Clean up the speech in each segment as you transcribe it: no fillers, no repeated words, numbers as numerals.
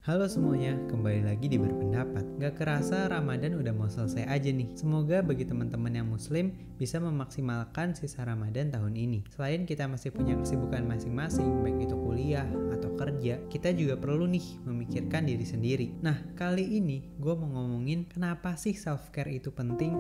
Halo semuanya, kembali lagi di Berpendapat. Gak kerasa Ramadan udah mau selesai aja nih. Semoga bagi teman-teman yang muslim bisa memaksimalkan sisa Ramadan tahun ini. Selain kita masih punya kesibukan masing-masing, baik itu kuliah atau kerja, kita juga perlu nih memikirkan diri sendiri. Nah, kali ini gue mau ngomongin kenapa sih self-care itu penting.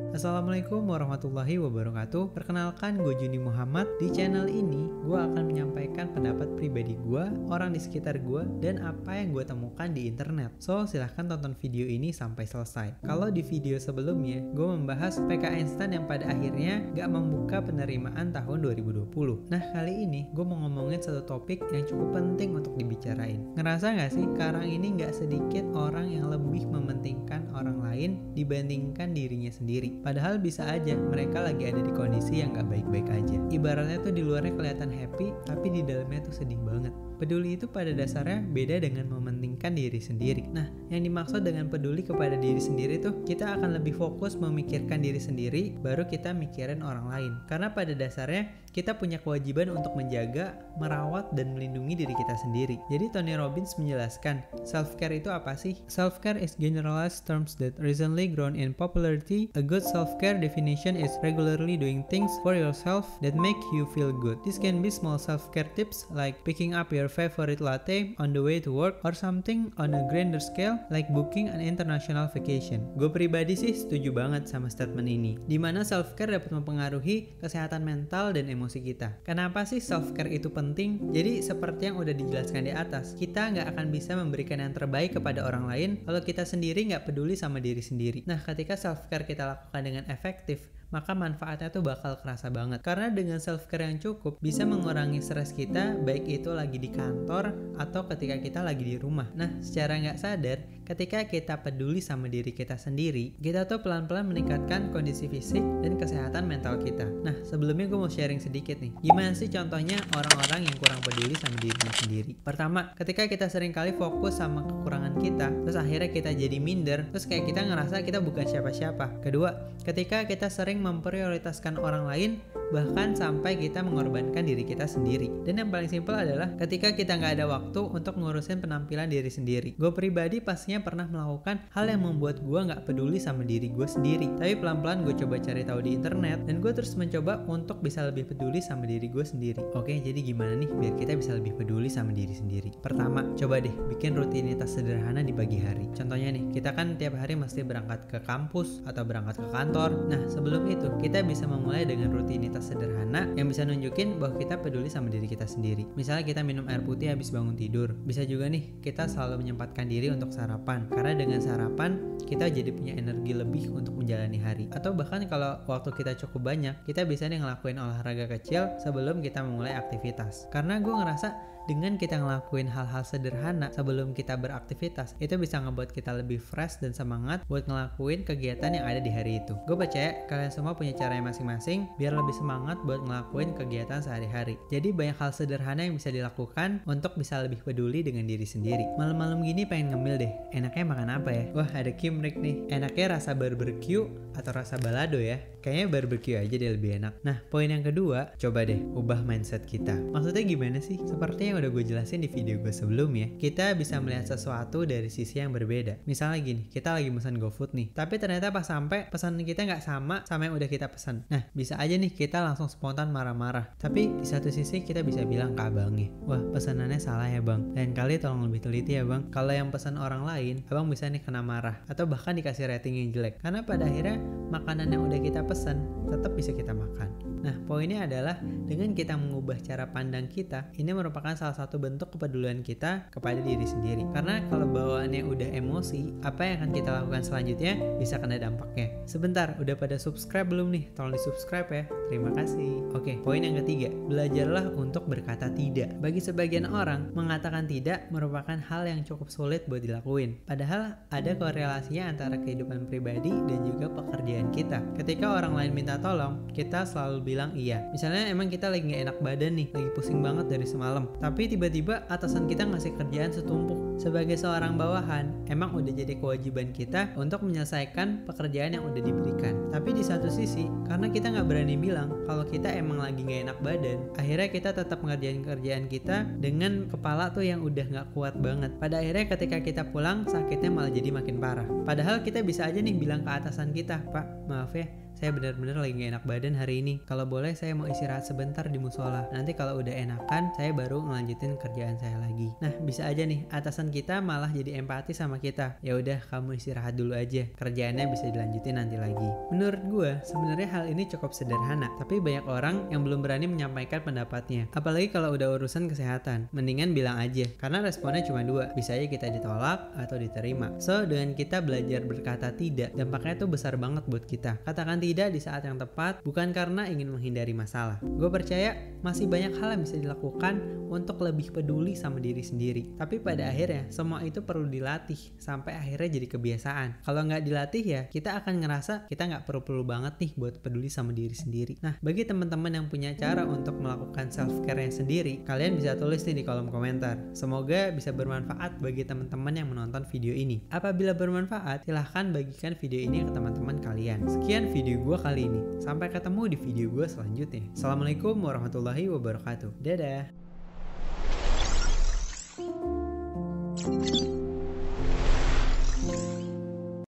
Assalamualaikum warahmatullahi wabarakatuh. Perkenalkan, gue Juni Muhammad. Di channel ini gue akan menyampaikan pendapat pribadi gue, orang di sekitar gue, dan apa yang gue temukan di internet. So, silahkan tonton video ini sampai selesai. Kalau di video sebelumnya, gue membahas PK instan yang pada akhirnya gak membuka penerimaan tahun 2020. Nah, kali ini gue mau ngomongin satu topik yang cukup penting untuk dibicarain. Ngerasa gak sih sekarang ini gak sedikit orang yang lebih mementingkan orang lain dibandingkan dirinya sendiri? Padahal bisa aja mereka lagi ada di kondisi yang gak baik-baik aja. Ibaratnya tuh di luarnya kelihatan happy, tapi di dalamnya tuh sedih banget. Peduli itu pada dasarnya beda dengan mementingkan diri sendiri. Nah, yang dimaksud dengan peduli kepada diri sendiri tuh kita akan lebih fokus memikirkan diri sendiri, baru kita mikirin orang lain. Karena pada dasarnya kita punya kewajiban untuk menjaga, merawat, dan melindungi diri kita sendiri. Jadi Tony Robbins menjelaskan, self-care itu apa sih? Self-care is generalized terms that recently grown in popularity. A good self-care definition is regularly doing things for yourself that make you feel good. This can be small self-care tips like picking up your favorite latte on the way to work, or something on a grander scale like booking an international vacation. Gue pribadi sih setuju banget sama statement ini, dimana self-care dapat mempengaruhi kesehatan mental dan emosi kita. Kenapa sih self-care itu penting? Jadi seperti yang udah dijelaskan di atas, kita nggak akan bisa memberikan yang terbaik kepada orang lain kalau kita sendiri nggak peduli sama diri sendiri. Nah, ketika self-care kita lakukan dengan efektif, maka manfaatnya tuh bakal kerasa banget. Karena dengan self-care yang cukup bisa mengurangi stres kita, baik itu lagi di kantor atau ketika kita lagi di rumah. Nah, secara nggak sadar, ketika kita peduli sama diri kita sendiri, kita tuh pelan-pelan meningkatkan kondisi fisik dan kesehatan mental kita. Nah, sebelumnya gue mau sharing sedikit nih. Gimana sih contohnya orang-orang yang kurang peduli sama dirinya sendiri? Pertama, ketika kita sering kali fokus sama kekurangan kita, terus akhirnya kita jadi minder, terus kayak kita ngerasa kita bukan siapa-siapa. Kedua, ketika kita sering memprioritaskan orang lain, bahkan sampai kita mengorbankan diri kita sendiri. Dan yang paling simpel adalah ketika kita nggak ada waktu untuk ngurusin penampilan diri sendiri. Gue pribadi pastinya pernah melakukan hal yang membuat gue nggak peduli sama diri gue sendiri. Tapi pelan-pelan gue coba cari tahu di internet, dan gue terus mencoba untuk bisa lebih peduli sama diri gue sendiri. Oke, jadi gimana nih biar kita bisa lebih peduli sama diri sendiri? Pertama, coba deh bikin rutinitas sederhana di pagi hari. Contohnya nih, kita kan tiap hari mesti berangkat ke kampus atau berangkat ke kantor. Nah, sebelum itu kita bisa memulai dengan rutinitas sederhana yang bisa nunjukin bahwa kita peduli sama diri kita sendiri. Misalnya kita minum air putih habis bangun tidur. Bisa juga nih kita selalu menyempatkan diri untuk sarapan, karena dengan sarapan kita jadi punya energi lebih untuk menjalani hari. Atau bahkan kalau waktu kita cukup banyak, kita bisa nih ngelakuin olahraga kecil sebelum kita memulai aktivitas. Karena gue ngerasa dengan kita ngelakuin hal-hal sederhana sebelum kita beraktivitas, itu bisa ngebuat kita lebih fresh dan semangat buat ngelakuin kegiatan yang ada di hari itu. Gue percaya kalian semua punya caranya masing-masing biar lebih semangat buat ngelakuin kegiatan sehari-hari. Jadi banyak hal sederhana yang bisa dilakukan untuk bisa lebih peduli dengan diri sendiri. Malam-malam gini pengen ngemil deh, enaknya makan apa ya? Wah, ada kimrik nih. Enaknya rasa barbecue atau rasa balado ya? Kayaknya barbecue aja deh lebih enak. Nah, poin yang kedua, coba deh ubah mindset kita. Maksudnya gimana sih? Seperti yang udah gue jelasin di video gue sebelumnya, kita bisa melihat sesuatu dari sisi yang berbeda. Misalnya gini, kita lagi pesan GoFood nih, tapi ternyata pas sampai pesanan kita nggak sama yang udah kita pesan. Nah, bisa aja nih kita langsung spontan marah-marah. Tapi di satu sisi kita bisa bilang ke abangnya, wah pesanannya salah ya bang, lain kali tolong lebih teliti ya bang. Kalau yang pesan orang lain, abang bisa nih kena marah atau bahkan dikasih rating yang jelek. Karena pada akhirnya makanan yang udah kita pesan tetap bisa kita makan. Nah, poinnya adalah dengan kita mengubah cara pandang kita, ini merupakan salah satu bentuk kepedulian kita kepada diri sendiri. Karena kalau bawaannya udah emosi, apa yang akan kita lakukan selanjutnya bisa kena dampaknya. Sebentar, udah pada subscribe belum nih? Tolong di subscribe ya. Terima kasih. Oke, poin yang ketiga, belajarlah untuk berkata tidak. Bagi sebagian orang, mengatakan tidak merupakan hal yang cukup sulit buat dilakuin. Padahal ada korelasinya antara kehidupan pribadi dan juga pekerjaan kita. Ketika orang lain minta tolong, kita selalu bilang iya. Misalnya emang kita lagi gak enak badan nih, lagi pusing banget dari semalam, tapi tiba-tiba atasan kita ngasih kerjaan setumpuk Sebagai seorang bawahan, emang udah jadi kewajiban kita untuk menyelesaikan pekerjaan yang udah diberikan. Tapi di satu sisi, karena kita nggak berani bilang kalau kita emang lagi nggak enak badan, akhirnya kita tetap ngerjain kerjaan kita dengan kepala tuh yang udah nggak kuat banget. Pada akhirnya ketika kita pulang, sakitnya malah jadi makin parah. Padahal kita bisa aja nih bilang ke atasan kita, "Pak, maaf ya, saya benar-benar lagi gak enak badan hari ini. Kalau boleh saya mau istirahat sebentar di musola. Nanti kalau udah enakan, saya baru ngelanjutin kerjaan saya lagi." Nah, bisa aja nih atasan kita malah jadi empati sama kita. Ya udah, kamu istirahat dulu aja. Kerjaannya bisa dilanjutin nanti lagi. Menurut gue, sebenarnya hal ini cukup sederhana, tapi banyak orang yang belum berani menyampaikan pendapatnya. Apalagi kalau udah urusan kesehatan. Mendingan bilang aja, karena responnya cuma dua. Bisa aja kita ditolak atau diterima. So, dengan kita belajar berkata tidak, dampaknya tuh besar banget buat kita. Katakan tidak di saat yang tepat, bukan karena ingin menghindari masalah. Gue percaya masih banyak hal yang bisa dilakukan untuk lebih peduli sama diri sendiri. Tapi pada akhirnya semua itu perlu dilatih sampai akhirnya jadi kebiasaan. Kalau nggak dilatih ya kita akan ngerasa kita nggak perlu banget nih buat peduli sama diri sendiri. Nah, bagi teman-teman yang punya cara untuk melakukan self care-nya sendiri, kalian bisa tulis nih di kolom komentar. Semoga bisa bermanfaat bagi teman-teman yang menonton video ini. Apabila bermanfaat, silahkan bagikan video ini ke teman-teman kalian. Sekian video gue kali ini. Sampai ketemu di video gue selanjutnya. Assalamualaikum warahmatullahi wabarakatuh. Dadah.